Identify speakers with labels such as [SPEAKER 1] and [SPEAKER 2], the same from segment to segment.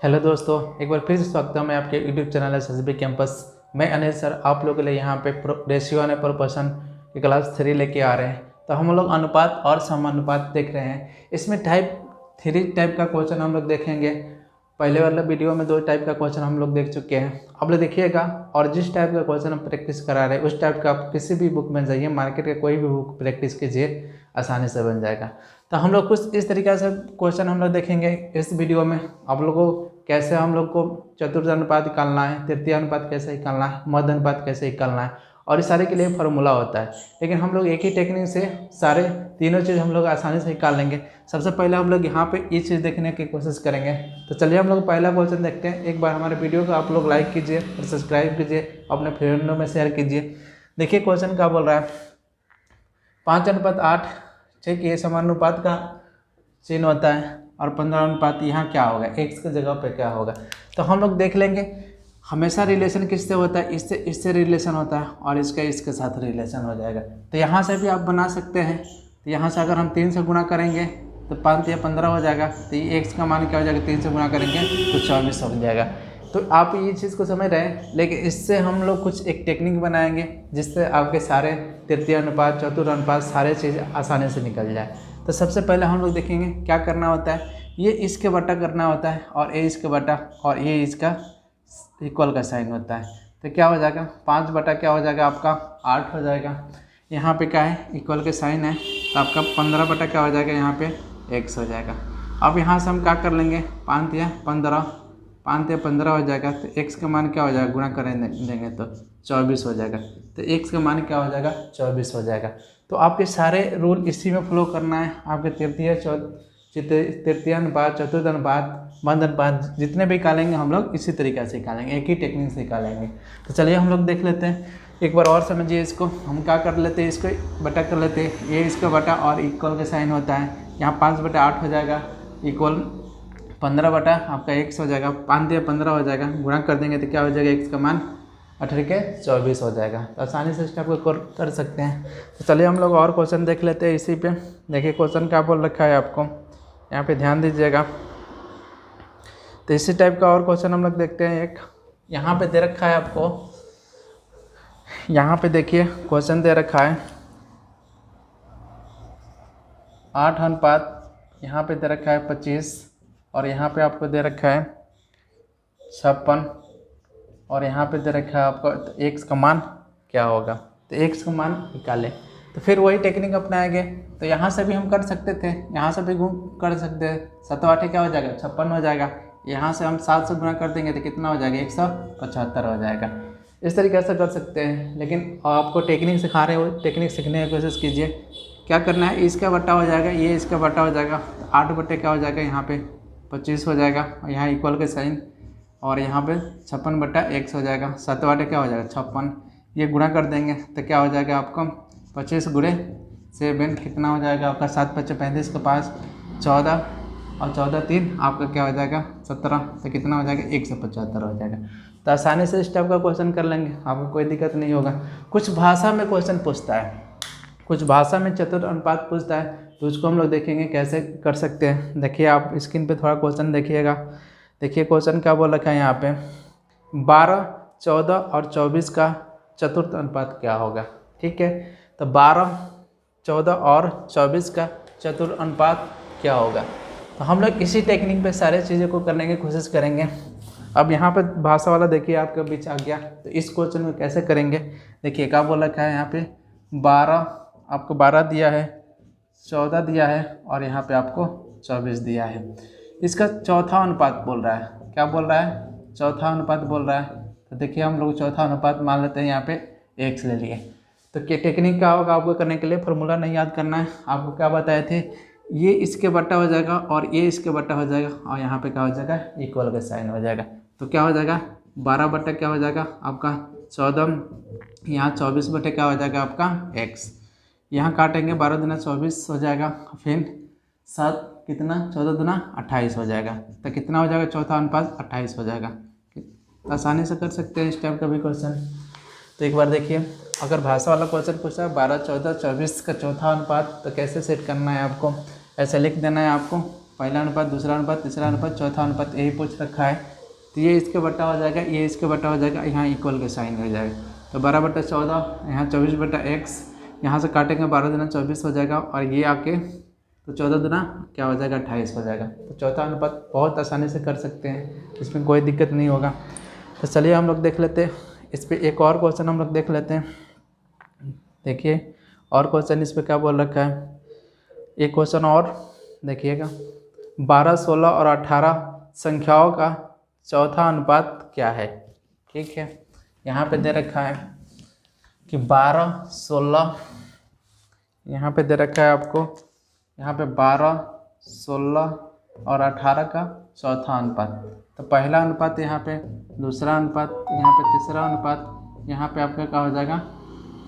[SPEAKER 1] Hello दोस्तों, एक बार फिर से स्वागत है मैं आपके यूट्यूब चैनल एसएसबी कैंपस। मैं अनिल सर आप लोगों के लिए यहाँ पे रेशियो एंड प्रोपोर्शन की क्लास 3 लेके आ रहे हैं। तो हम लोग अनुपात और समानुपात देख रहे हैं। इसमें टाइप 3 टाइप का क्वेश्चन हम लोग देखेंगे। पहले वाला वीडियो में 2 टाइप का क्वेश्चन हम लोग देख चुके हैं। आप लोग देखिएगा, और जिस टाइप का क्वेश्चन हम प्रैक्टिस करा रहे हैं उस टाइप का आप किसी भी बुक में जाइए, मार्केट के कोई भी बुक प्रैक्टिस कीजिए, आसानी से बन जाएगा। तो हम लोग कुछ इस तरीक़े से क्वेश्चन हम लोग देखेंगे इस वीडियो में। आप लोगों को कैसे हम लोग को चतुर्थ अनुपात निकालना है, तृतीय अनुपात कैसे निकालना है, मध्य अनुपात कैसे निकालना है, और इस सारे के लिए फार्मूला होता है। लेकिन हम लोग एक ही टेक्निक से सारे तीनों चीज़ हम लोग आसानी से निकाल लेंगे। सबसे पहले हम लोग यहाँ पे ये चीज़ देखने की कोशिश करेंगे। तो चलिए हम लोग पहला क्वेश्चन देखते हैं। एक बार हमारे वीडियो को आप लोग लाइक कीजिए और सब्सक्राइब कीजिए, अपने फ्रेंडों में शेयर कीजिए। देखिए क्वेश्चन क्या बोल रहा है, 5:8। ठीक, ये समानुपात का चिन्ह होता है, और 15 अनुपात यहाँ क्या होगा, x की जगह पे क्या होगा। तो हम लोग देख लेंगे, हमेशा रिलेशन किससे होता है, इससे रिलेशन होता है, और इसके साथ रिलेशन हो जाएगा। तो यहाँ से भी आप बना सकते हैं। तो यहाँ से अगर हम 3 से गुणा करेंगे तो 5 या 15 हो जाएगा। तो ये x का मान क्या हो जाएगा, 3 से गुणा करेंगे तो 24 हो जाएगा। तो आप ये चीज़ को समझ रहे हैं। लेकिन इससे हम लोग कुछ एक टेक्निक बनाएंगे जिससे आपके सारे तृतीय अनुपात, चतुर्थ अनुपात सारे चीज़ आसानी से निकल जाए। तो सबसे पहले हम लोग देखेंगे क्या करना होता है। ये इसके बटा करना होता है, और ये इसके बटा, और ये इसका इक्वल का साइन होता है। तो क्या हो जाएगा, 5 बटा क्या हो जाएगा आपका 8 हो जाएगा। यहाँ पे क्या है, इक्वल के साइन है, तो आपका 15 बटा क्या हो जाएगा, यहाँ पे x हो जाएगा। अब यहाँ से हम क्या कर लेंगे, 5 या 15 हो जाएगा। तो x का मान क्या हो जाएगा, गुणा करें देंगे तो 24 हो जाएगा। तो x का मान क्या हो जाएगा, 24 हो जाएगा। तो आपके सारे रूल इसी में फॉलो करना है। आपके तृतीय अनुपात, चतुर्थ अनुपात, मध्य अनुपात जितने भी निकालेंगे हम लोग इसी तरीके से निकालेंगे, एक ही टेक्निक से निकालेंगे। तो चलिए हम लोग देख लेते हैं, एक बार और समझिए इसको। हम क्या कर लेते हैं, इसको बटा कर लेते हैं, ये इसका बटा और इक्वल का साइन होता है। यहाँ 5/8 हो जाएगा, इक्वल 15 बटा आपका x हो जाएगा। 5 या 15 हो जाएगा, गुणा कर देंगे तो क्या हो जाएगा, x का मान 18 के 24 हो जाएगा। तो आसानी से स्टेप को कर सकते हैं। तो चलिए हम लोग और क्वेश्चन देख लेते हैं इसी पे। देखिए क्वेश्चन क्या बोल रखा है आपको, यहाँ पे ध्यान दीजिएगा। तो इसी टाइप का और क्वेश्चन हम लोग देखते हैं। एक यहाँ पे दे रखा है आपको, यहाँ पे देखिए क्वेश्चन दे रखा है 8 अनुपात, यहाँ पे दे रखा है 25, और यहाँ पे आपको दे रखा है 56, और यहाँ पे दे रखा है आपको x का मान क्या होगा। तो x का मान निकालें। तो फिर वही टेक्निक अपनाएंगे। तो यहाँ से भी हम कर सकते थे, यहाँ से भी कर सकते हैं। 7/8 क्या हो जाएगा, 56 हो जाएगा। यहाँ से हम 7 से गुणा कर देंगे तो कितना हो जाएगा, 175 हो जाएगा। इस तरीके से कर सकते हैं। लेकिन आपको टेक्निक सिखा रहे हो, टेक्निक सीखने की कोशिश कीजिए। क्या करना है, इसका बटा हो जाएगा, ये इसका बटा हो जाएगा। 8 बटे क्या हो जाएगा, यहाँ पे 25 हो जाएगा, और यहाँ इक्वल के साइन, और यहाँ पे 56 बटा x हो जाएगा। 7/8 क्या हो जाएगा, 56। ये गुणा कर देंगे तो क्या हो जाएगा आपको, 25 गुणे 7 कितना हो जाएगा आपका, 7×5 35 के पास 14, और 14 3 आपका क्या हो जाएगा 17। तो कितना हो जाएगा, 175 हो जाएगा। तो आसानी से इस टाइप का क्वेश्चन कर लेंगे, आपको कोई दिक्कत नहीं होगा। कुछ भाषा में क्वेश्चन पूछता है, कुछ भाषा में चतुर्थ अनुपात पूछता है, तो उसको हम लोग देखेंगे कैसे कर सकते हैं। देखिए आप स्क्रीन पे थोड़ा क्वेश्चन देखिएगा। देखिए क्वेश्चन क्या बोल रखा है यहाँ पे, 12, 14 और 24 का चतुर्थ अनुपात क्या होगा। ठीक है, तो 12, 14 और 24 का चतुर्थ अनुपात क्या होगा। तो हम लोग इसी टेक्निक पे सारे चीज़ों को करने की कोशिश करेंगे। अब यहाँ पे भाषा वाला देखिए आपके बीच आ गया। तो इस क्वेश्चन में कैसे करेंगे, देखिए क्या बोल रखा है यहाँ पे, 12 आपको 12 दिया है, 14 दिया है, और यहाँ पे आपको 24 दिया है। इसका चौथा अनुपात बोल रहा है, क्या बोल रहा है, चौथा अनुपात बोल रहा है। तो देखिए हम लोग चौथा अनुपात मान लेते हैं, यहाँ पे x ले लिए। तो क्या टेक्निक क्या होगा आपको करने के लिए, फार्मूला नहीं याद करना है। आपको क्या बताए थे, ये इसके बटा हो जाएगा और ये इसके बटा हो जाएगा, और यहाँ पे क्या हो जाएगा, इक्वल का साइन हो जाएगा। तो क्या हो जाएगा, 12 बटा क्या हो जाएगा आपका 14, यहाँ 24 बटे क्या हो जाएगा आपका x। यहाँ काटेंगे 12 दूना 24 हो जाएगा, फिर 7 कितना 14 दूना 28 हो जाएगा। तो कितना हो जाएगा, चौथा अनुपात 28 हो जाएगा। तो आसानी से कर सकते हैं इस टाइप का भी क्वेश्चन। तो एक बार देखिए, अगर भाषा वाला क्वेश्चन पूछा है 12, 14, 24 का चौथा अनुपात, तो कैसे सेट करना है आपको, ऐसे लिख देना है आपको पहला अनुपात, दूसरा अनुपात, तीसरा अनुपात, चौथा अनुपात, यही पूछ रखा है। तो ये इसके बटा हो जाएगा, ये इसके बटा हो जाएगा, यहाँ इक्वल के साइन हो जाएगा। तो 12/14, यहाँ 24/x, यहाँ से काटेंगे 12 दूना 24 हो जाएगा, और ये आके तो 14 दूना क्या हो जाएगा 28 हो जाएगा। तो चौथा अनुपात बहुत आसानी से कर सकते हैं, इसमें कोई दिक्कत नहीं होगा। तो चलिए हम लोग देख लेते हैं इस पर एक और क्वेश्चन हम लोग देख लेते हैं। देखिए और क्वेश्चन इस पर क्या बोल रखा है, एक क्वेश्चन और देखिएगा। 12, 16 और 18 संख्याओं का चौथा अनुपात क्या है। ठीक है, यहाँ पे दे रखा है कि 12, 16, यहाँ पे दे रखा है आपको, यहाँ पे 12, 16 और 18 का चौथा अनुपात। तो पहला अनुपात यहाँ पे, दूसरा अनुपात यहाँ पे, तीसरा अनुपात यहाँ पे आपका क्या हो जाएगा।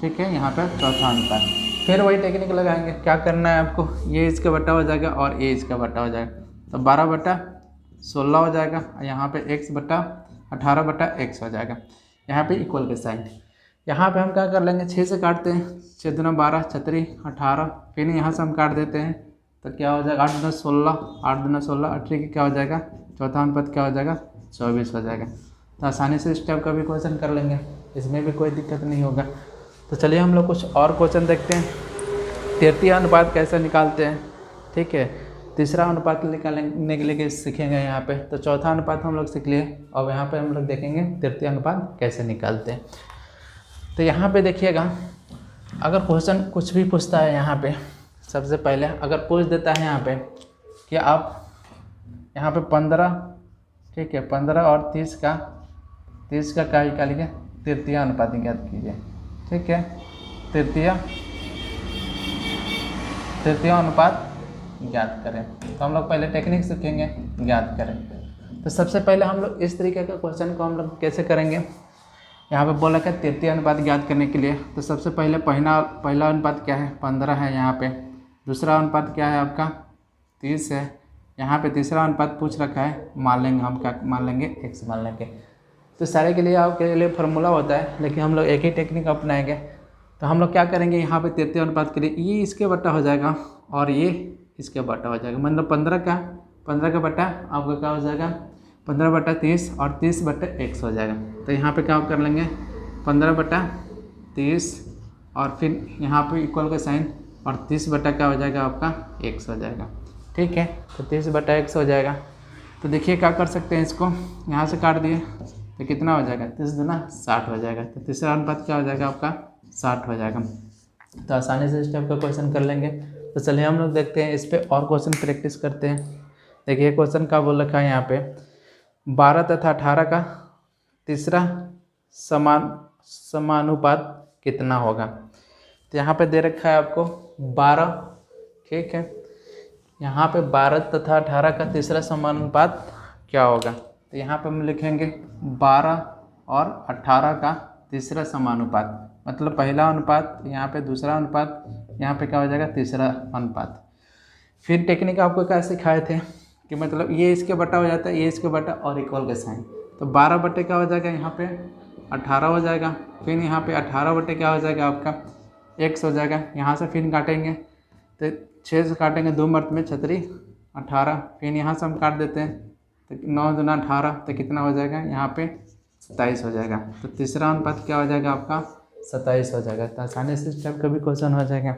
[SPEAKER 1] ठीक है, यहाँ पे चौथा अनुपात। फिर वही टेक्निक लगाएंगे, क्या करना है आपको, ये इसका बटा हो जाएगा और ये इसका बटा हो जाएगा। तो 12/16 हो जाएगा, यहाँ पे x/18/x हो जाएगा। यहाँ पे इक्वल के साइन। यहाँ पे हम क्या कर लेंगे, 6 से काटते हैं, 6 दूना 12, 6 18, फिर यहाँ से हम काट देते हैं तो क्या हो जाएगा 8 दूना 16, 8 दूना 16, 18 क्या हो जाएगा, चौथा अनुपात क्या हो जाएगा 24 हो जाएगा। तो आसानी से इस टाइप का भी क्वेश्चन कर लेंगे, इसमें भी कोई दिक्कत नहीं होगा। तो चलिए हम लोग कुछ और क्वेश्चन देखते हैं। तृतीय अनुपात कैसे निकालते हैं। ठीक है, तीसरा अनुपात निकालने के लिए सीखेंगे यहाँ पे। तो चौथा अनुपात हम लोग सीख लिए, और यहाँ पे हम लोग देखेंगे तृतीय अनुपात कैसे निकालते हैं। तो यहाँ पे देखिएगा, अगर क्वेश्चन कुछ भी पूछता है यहाँ पे, सबसे पहले अगर पूछ देता है यहाँ पे कि आप यहाँ पे 15, ठीक है, 15 और 30 का क्या निकालिए, तृतीय अनुपात ज्ञात कीजिए। ठीक है, तृतीय अनुपात ज्ञात करें। तो हम लोग पहले टेक्निक सीखेंगे, ज्ञात करें। तो सबसे पहले हम लोग इस तरीके का क्वेश्चन को हम लोग कैसे करेंगे, यहाँ पे बोला है तृतीय अनुपात ज्ञात करने के लिए। तो सबसे पहले पहला अनुपात क्या है, 15 है यहाँ पे। दूसरा अनुपात क्या है आपका, 30 है। यहाँ पे तीसरा अनुपात पूछ रखा है, मान लेंगे हम क्या मान लेंगे, x मान लेंगे। तो सारे के लिए आपके लिए फार्मूला होता है, लेकिन हम लोग एक ही टेक्निक अपनाएंगे। तो हम लोग क्या करेंगे, यहाँ पे तृतीय अनुपात के लिए ये इसके बटा हो जाएगा और ये इसके बटा हो जाएगा। मतलब 15 का बटा आपका क्या हो जाएगा, 15/30 और 30/x हो जाएगा। तो यहाँ पे क्या कर लेंगे, 15/30 और फिर यहाँ पे इक्वल का साइन, और 30 बटा क्या हो जाएगा आपका x हो जाएगा। ठीक है, तो 30/x हो जाएगा। तो देखिए क्या कर सकते हैं, इसको यहाँ से काट दिए तो कितना हो जाएगा, 30 दूना 60 हो जाएगा। तो तीसरा अनुपात क्या हो जाएगा आपका 60 हो जाएगा। तो आसानी से इस टाइप का क्वेश्चन कर लेंगे। तो चलिए हम लोग देखते हैं, इस पर और क्वेश्चन प्रैक्टिस करते हैं। देखिए क्वेश्चन क्या बोल रखा है यहाँ पे, 12 तथा 18 का तीसरा समानुपात कितना होगा। तो यहाँ पे दे रखा है आपको 12, ठीक है। यहाँ पे 12 तथा 18 का तीसरा समानुपात क्या होगा। तो यहाँ पे हम लिखेंगे 12 और 18 का तीसरा समानुपात, मतलब पहला अनुपात, यहाँ पे दूसरा अनुपात, यहाँ पे क्या हो जाएगा तीसरा अनुपात। फिर टेक्निक आपको क्या सिखाए थे कि मतलब ये इसके बटा हो जाता है, ये इसके बटा और इक्वल के साइन। तो 12 बटे क्या हो जाएगा, यहाँ पे 18 हो जाएगा। फिर यहाँ पे 18 बटे क्या हो जाएगा आपका x हो जाएगा। यहाँ से फिर काटेंगे तो 6 से काटेंगे 2 मर्त में 36 18। फिर यहाँ से हम काट देते हैं तो 9 दूना 18, तो कितना हो जाएगा यहाँ पे 27 हो जाएगा। तो तीसरा अनुपात क्या हो जाएगा आपका 27 हो जाएगा। तो आसानी से इस टाइप का भी क्वेश्चन हो जाएगा।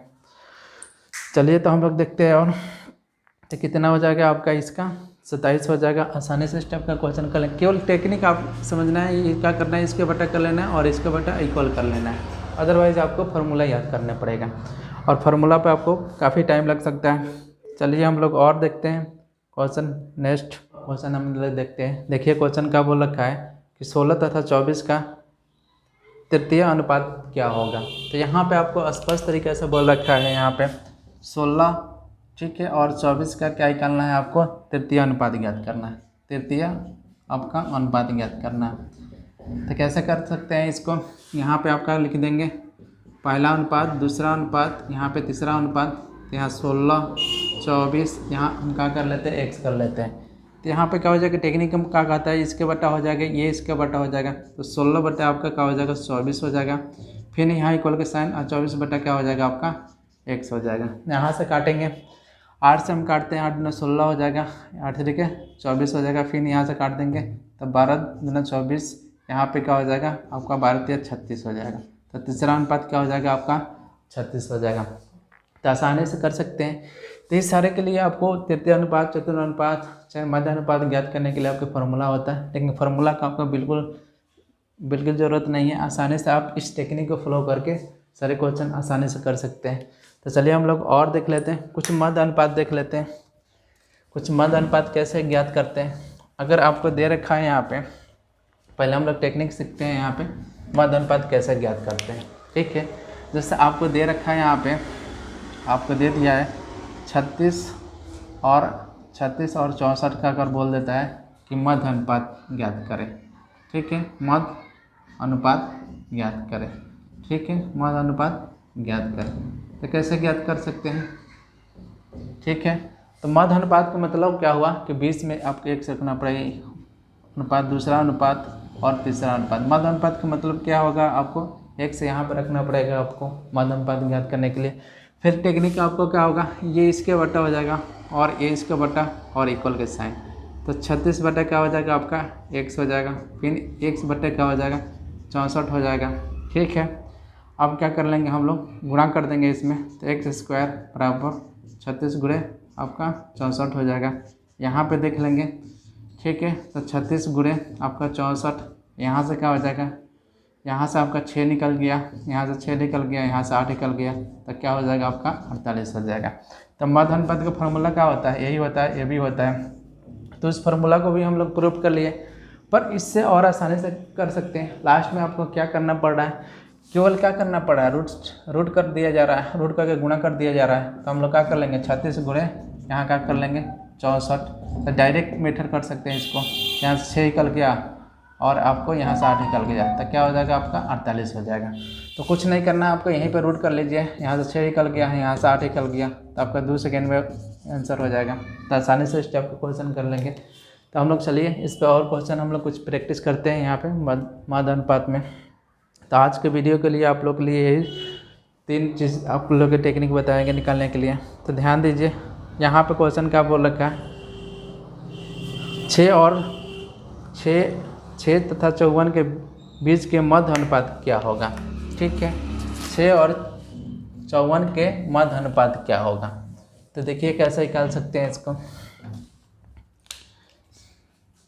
[SPEAKER 1] चलिए तो हम लोग देखते हैं, और तो कितना हो जाएगा आपका इसका 27 हो जाएगा। आसानी से इस टाइप का क्वेश्चन कर लें। केवल टेक्निक आप समझना है, ये क्या करना है, इसके बटा कर लेना है और इसके बटा इक्वल कर लेना है। अदरवाइज़ आपको फार्मूला याद करना पड़ेगा, और फार्मूला पे आपको काफ़ी टाइम लग सकता है। चलिए हम लोग और देखते हैं क्वेश्चन। नेक्स्ट क्वेश्चन हम लोग देखते हैं। देखिए क्वेश्चन क्या बोल रखा है कि 16 तथा 24 का तृतीय अनुपात क्या होगा। तो यहाँ पे आपको स्पष्ट तरीके से बोल रखा है, यहाँ पे 16 ठीक है और 24 का क्या निकालना है, आपको तृतीय अनुपात ज्ञात करना है। तृतीय आपका अनुपात ज्ञात करना है। तो कैसे कर सकते हैं इसको, यहाँ पे आपका लिख देंगे पहला अनुपात, दूसरा अनुपात, यहाँ पे तीसरा अनुपात, यहाँ 16 24, यहाँ हम क्या कर लेते हैं x कर लेते हैं। तो यहाँ पे क्या हो जाएगा, टेक्निक हम क्या कहता है, इसके बटा हो जाएगा, ये इसके बटा हो जाएगा। तो 16 बटा आपका क्या हो जाएगा 24 हो जाएगा। फिर यहाँ इक्वल के साइन और 24 बटा क्या हो जाएगा आपका x हो जाएगा। यहाँ से काटेंगे 8 से हम काटते हैं, 8 दूना 16 हो जाएगा, 8 तरीके 24 हो जाएगा। फिर यहाँ से काट देंगे तो 12 दूना 24, यहाँ पे क्या हो जाएगा आपका 12 तिया 36 हो जाएगा। तो तीसरा अनुपात क्या हो जाएगा आपका 36 हो जाएगा। तो आसानी से कर सकते हैं। तो इस सारे के लिए आपको तृतीय अनुपात, चतुर्थ अनुपात, चाहे मध्य अनुपात ज्ञात करने के लिए आपको फार्मूला होता है, लेकिन फार्मूला का आपको बिल्कुल ज़रूरत नहीं है। आसानी से आप इस टेक्निक को फॉलो करके सारे क्वेश्चन आसानी से कर सकते हैं। तो चलिए हम लोग और देख लेते हैं, कुछ मध्य अनुपात देख लेते हैं। कुछ मध्य अनुपात कैसे ज्ञात करते हैं। अगर आपको दे रखा है यहाँ पे, पहले हम लोग टेक्निक सीखते हैं यहाँ पे मध्य अनुपात कैसे ज्ञात करते हैं। ठीक है, जैसे आपको दे रखा है यहाँ पे, आपको दे दिया है 36 और 64 का अगर बोल देता है कि मध्य अनुपात ज्ञात करें। ठीक है, मध्य अनुपात ज्ञात करें। ठीक है, मध्य अनुपात ज्ञात करें। तो कैसे ज्ञात कर सकते हैं। ठीक है, तो मध्य अनुपात का मतलब क्या हुआ कि 20 में आपको 1 से रखना पड़ेगा अनुपात, दूसरा अनुपात और तीसरा अनुपात। मध्य अनुपात का मतलब क्या होगा, आपको 1 से यहाँ पर रखना पड़ेगा आपको मध्य अनुपात ज्ञात करने के लिए। फिर टेक्निक आपको क्या होगा, ये इसके बटा हो जाएगा और ये इसका बटा और इक्वल के साइन। तो 36 बटा क्या हो जाएगा आपका 100 हो जाएगा, फिर 1 बटे क्या हो जाएगा 64 हो जाएगा। ठीक है, अब क्या कर लेंगे हम लोग, गुणा कर देंगे इसमें। तो x² बराबर 36 गुणे आपका 64 हो जाएगा। यहाँ पे देख लेंगे। ठीक है, तो 36 गुणे आपका 64, यहाँ से क्या हो जाएगा, यहाँ से आपका 6 निकल गया, यहाँ से 6 निकल गया, यहाँ से 8 निकल गया, तो क्या हो जाएगा आपका 48 हो जाएगा। तो मध्य अनुपात का फार्मूला क्या होता है, यही होता है, ये भी होता है। तो इस फार्मूला को भी हम लोग प्रूव कर लिए, पर इससे और आसानी से कर सकते हैं। लास्ट में आपको क्या करना पड़ रहा है, केवल क्या करना पड़ रहा है, रूट कर दिया जा रहा है, रूट करके गुणा कर दिया जा रहा है। तो हम लोग क्या कर लेंगे 36 गुणे यहाँ क्या कर लेंगे 64। तो डायरेक्ट मेथड कर सकते हैं इसको, यहाँ से 6 निकल गया और आपको यहाँ से 8 निकल गया, तो क्या हो जाएगा आपका 48 हो जाएगा। तो कुछ नहीं करना है आपको, यहीं पर रूट कर लीजिए, यहाँ से 6 निकल गया है, यहाँ से 8 निकल गया, तो आपका 2 सेकेंड में आंसर हो जाएगा। तो आसानी से स्टेप को क्वेश्चन कर लेंगे। तो हम लोग चलिए इस पर और क्वेश्चन हम लोग कुछ प्रैक्टिस करते हैं यहाँ पे मध्य अनुपात में। तो आज के वीडियो के लिए आप लोग के लिए यही 3 चीज़ आप लोग के टेक्निक बताएंगे निकालने के लिए। तो ध्यान दीजिए, यहाँ पे क्वेश्चन क्या बोल रखा है, 6 तथा 54 के बीच के मध्य अनुपात क्या होगा। ठीक है, 6 और 54 के मध्य अनुपात क्या होगा। तो देखिए कैसे निकाल सकते हैं इसको।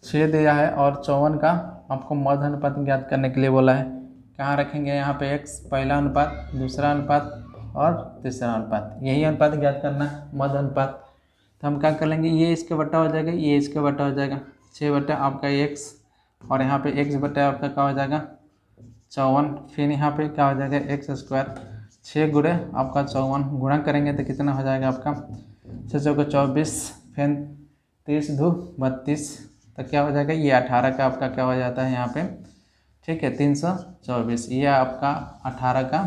[SPEAKER 1] 6 दिया है और 54 का आपको मध्य अनुपात ज्ञात करने के लिए बोला है। कहाँ रखेंगे, यहाँ पे x पहला अनुपात, दूसरा अनुपात और तीसरा अनुपात, यही अनुपात ज्ञात करना है मध्य अनुपात। तो हम क्या कर लेंगे, ये इसके बटा हो जाएगा, ये इसके बटा हो जाएगा, 6 बटा आपका x और यहाँ पे x बटा आपका क्या हो जाएगा 54। फिर यहाँ पे क्या हो जाएगा x², 6 गुणे आपका 54, गुणा करेंगे तो कितना हो जाएगा आपका 6 चौका 24, फिर 30 2 32, तो क्या हो जाएगा ये 18 का आपका क्या हो जाता है यहाँ पे। ठीक है, 324, ये आपका 18 का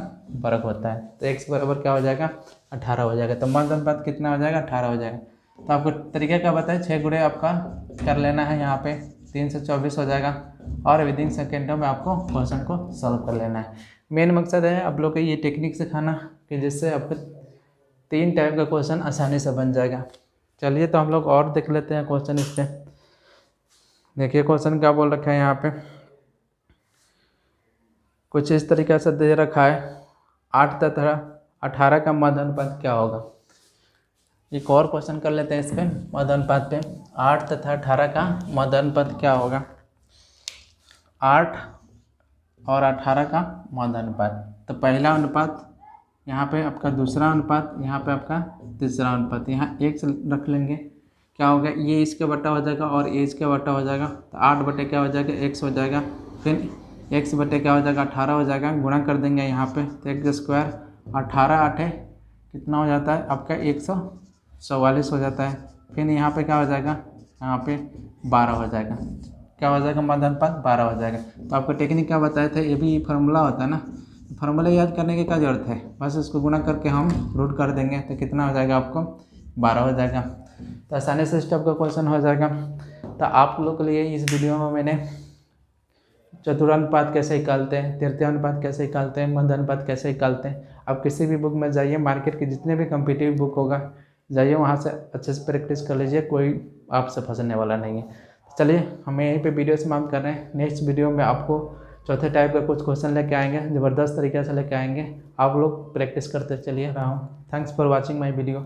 [SPEAKER 1] वर्ग होता है। तो x बराबर क्या हो जाएगा 18 हो जाएगा। तो मध्य अनुपात कितना हो जाएगा 18 हो जाएगा। तो आपको तरीका क्या बताए, 6 गुणे आपका कर लेना है, यहाँ पे 324 हो जाएगा और विदिन सेकेंडों में आपको क्वेश्चन को सॉल्व कर लेना है। मेन मकसद है आप लोग को ये टेक्निक सिखाना कि जिससे आपको 3 टाइप का क्वेश्चन आसानी से बन जाएगा। चलिए तो हम लोग और देख लेते हैं क्वेश्चन इस पर। देखिए क्वेश्चन क्या बोल रखा है यहाँ पे, कुछ इस तरीके से दे रखा है, 8 तथा 18 का मध्य अनुपात क्या होगा। एक और क्वेश्चन कर लेते हैं इस पे मध्य अनुपात पे। 8 तथा 18 का मध्य अनुपात क्या होगा। 8 और 18 का मध्य अनुपात, तो पहला अनुपात यहाँ पे आपका, दूसरा अनुपात यहाँ पे आपका, तीसरा अनुपात यहाँ 1 से रख लेंगे, क्या होगा ये इसके बटा हो जाएगा और ये इसके बटा हो जाएगा। तो 8 बटे क्या हो जाएगा x हो जाएगा, फिर x बटे क्या हो जाएगा 18 हो जाएगा, गुणा कर देंगे यहाँ पे। तो x², 18 8 कितना हो जाता है आपका 144 हो जाता है। फिर यहाँ पे क्या हो जाएगा, यहाँ पे 12 हो जाएगा, क्या हो जाएगा मध्य अनुपात 12 हो जाएगा। तो आपको टेक्निक क्या बताए थे, ये भी फार्मूला होता है ना, फार्मूला याद करने की क्या जरूरत है, बस इसको गुणा करके हम रूट कर देंगे तो कितना हो जाएगा आपको 12 हो जाएगा। तो आसानी से स्टेप का क्वेश्चन हो जाएगा। तो आप लोग के लिए इस वीडियो में मैंने चतुरानुपात कैसे निकालते हैं, तृतीय अनुपात कैसे निकालते हैं, मध्य अनुपात कैसे निकालते हैं, आप किसी भी बुक में जाइए, मार्केट के जितने भी कॉम्पिटिटिव बुक होगा जाइए वहाँ से अच्छे से प्रैक्टिस कर लीजिए, कोई आपसे फंसने वाला नहीं है। चलिए हम यहीं पे वीडियो समाप्त कर रहे हैं। नेक्स्ट वीडियो में आपको चौथे टाइप का कुछ क्वेश्चन लेके आएंगे, ज़बरदस्त तरीके से लेके आएंगे। आप लोग प्रैक्टिस करते चलिए रहा हूँ। Thanks for watching my video.